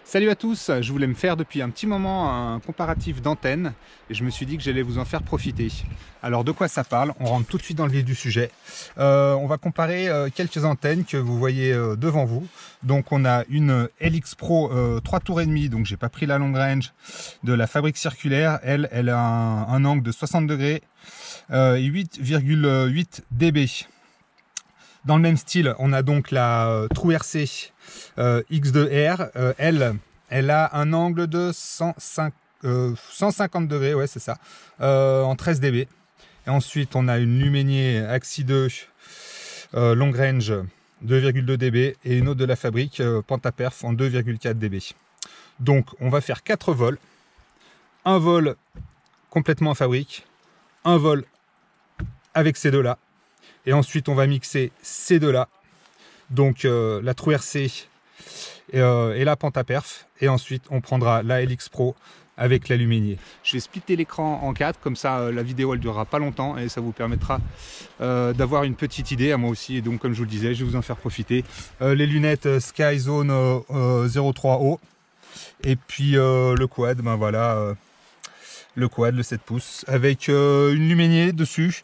Salut à tous, je voulais me faire depuis un petit moment un comparatif d'antennes et je me suis dit que j'allais vous en faire profiter. Alors de quoi ça parle? On rentre tout de suite dans le vif du sujet. On va comparer quelques antennes que vous voyez devant vous. Donc on a une LX Pro 3 tours et demi, donc j'ai pas pris la long range de la Fabrique Circulaire. Elle a un angle de 60 degrés et 8,8 dB. Dans le même style, on a donc la True RC X2R. Elle a un angle de 150 degrés, ouais c'est ça, en 13 dB. Et ensuite, on a une Luménier Axi 2 long range 2,2 dB et une autre de la fabrique Pentaperf en 2,4 dB. Donc, on va faire 4 vols. Un vol complètement en fabrique, un vol avec ces deux-là. Et ensuite, on va mixer ces deux-là, donc la True RC et la Pentaperf. Et ensuite, on prendra la LX Pro avec la Luménier. Je vais splitter l'écran en 4, comme ça la vidéo elle durera pas longtemps et ça vous permettra d'avoir une petite idée, à moi aussi. Et donc, comme je vous le disais, je vais vous en faire profiter. Les lunettes Sky Zone 03O. Et puis le quad, ben voilà, le quad, le 7 pouces, avec une Luménier dessus.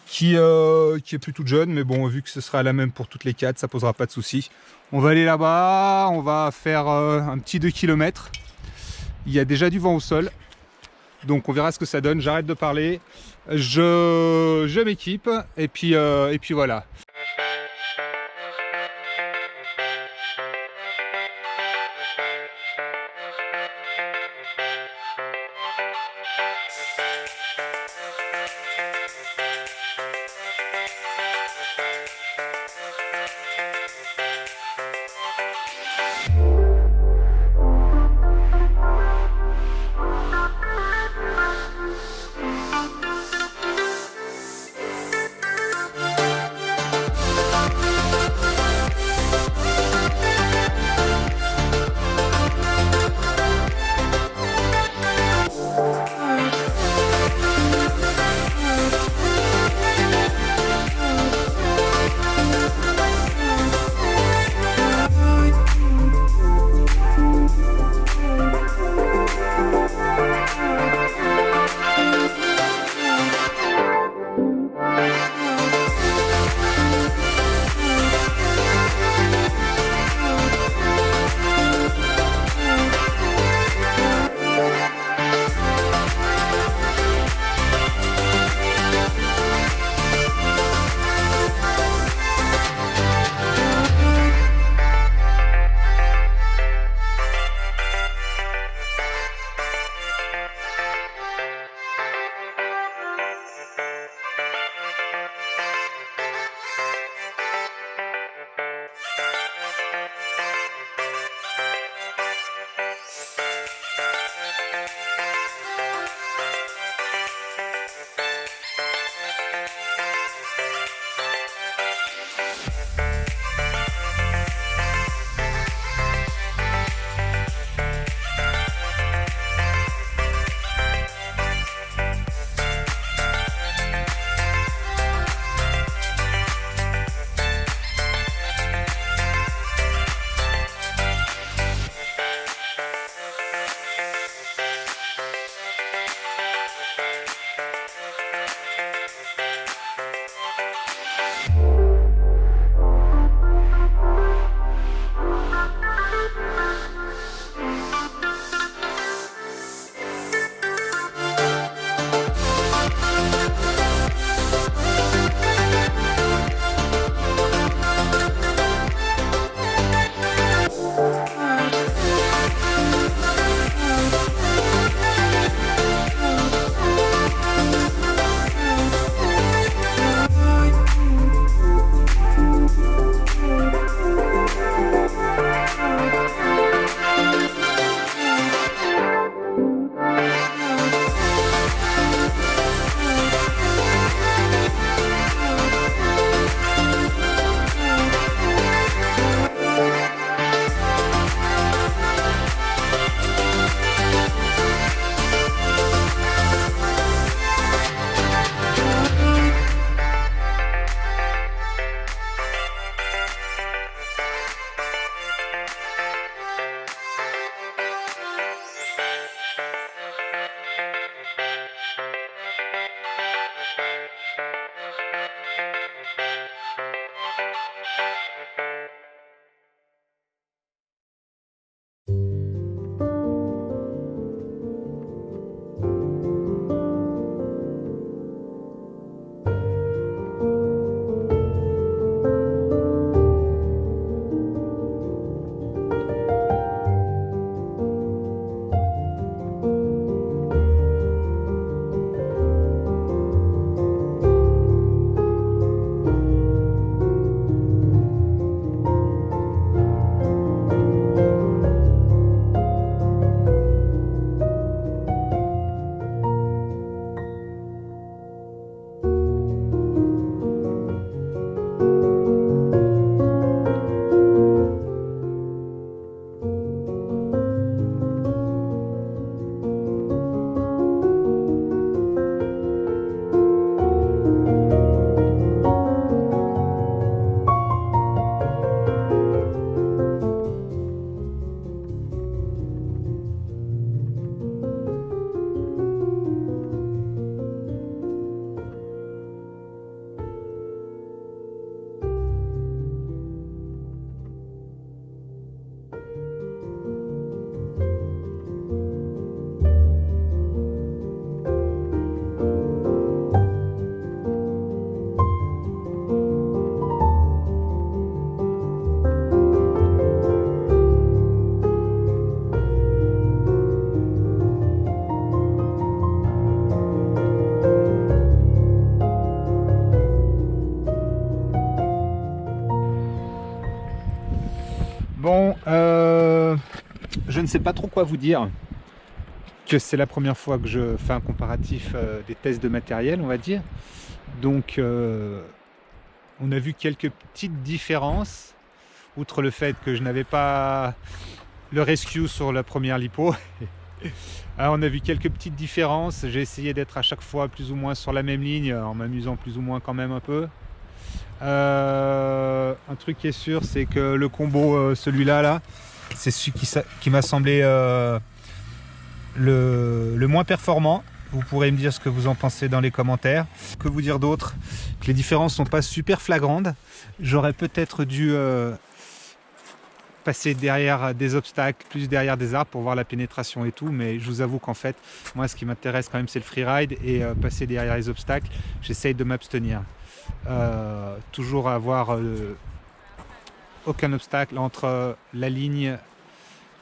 Qui est plus toute jeune, mais bon, vu que ce sera la même pour toutes les 4, ça posera pas de soucis. On va aller là-bas, on va faire un petit 2 km. Il y a déjà du vent au sol, donc on verra ce que ça donne. J'arrête de parler, je m'équipe, et puis voilà. ne sais pas trop quoi vous dire. Que c'est la première fois que je fais un comparatif des tests de matériel, on va dire. Donc, on a vu quelques petites différences, outre le fait que je n'avais pas le rescue sur la première lipo. Alors, on a vu quelques petites différences. J'ai essayé d'être à chaque fois plus ou moins sur la même ligne, en m'amusant plus ou moins quand même un peu. Un truc qui est sûr, c'est que le combo, celui-là, c'est celui qui m'a semblé le moins performant. Vous pourrez me dire ce que vous en pensez dans les commentaires. Que vous dire d'autre? Que les différences sont pas super flagrantes. J'aurais peut-être dû passer derrière des obstacles, plus derrière des arbres pour voir la pénétration et tout, mais je vous avoue qu'en fait, moi ce qui m'intéresse quand même c'est le freeride, et passer derrière les obstacles, j'essaye de m'abstenir. Toujours avoir aucun obstacle entre la ligne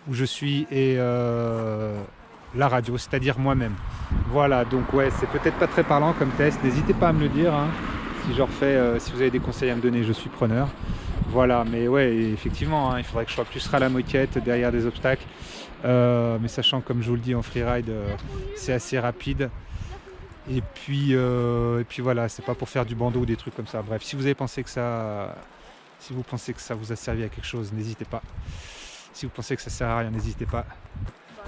où je suis et la radio, c'est-à-dire moi-même. Voilà, donc ouais, c'est peut-être pas très parlant comme test, n'hésitez pas à me le dire, hein. Si je refais, si vous avez des conseils à me donner, je suis preneur. Voilà, mais ouais, effectivement, hein, il faudrait que je sois plus ras la moquette derrière des obstacles, mais sachant, comme je vous le dis, en freeride, c'est assez rapide. Et puis voilà, c'est pas pour faire du bandeau ou des trucs comme ça. Bref, si vous pensez que ça vous a servi à quelque chose, n'hésitez pas. Si vous pensez que ça sert à rien, n'hésitez pas.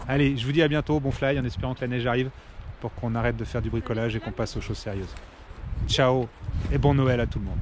Allez, je vous dis à bientôt, bon fly, en espérant que la neige arrive pour qu'on arrête de faire du bricolage et qu'on passe aux choses sérieuses. Ciao et bon Noël à tout le monde.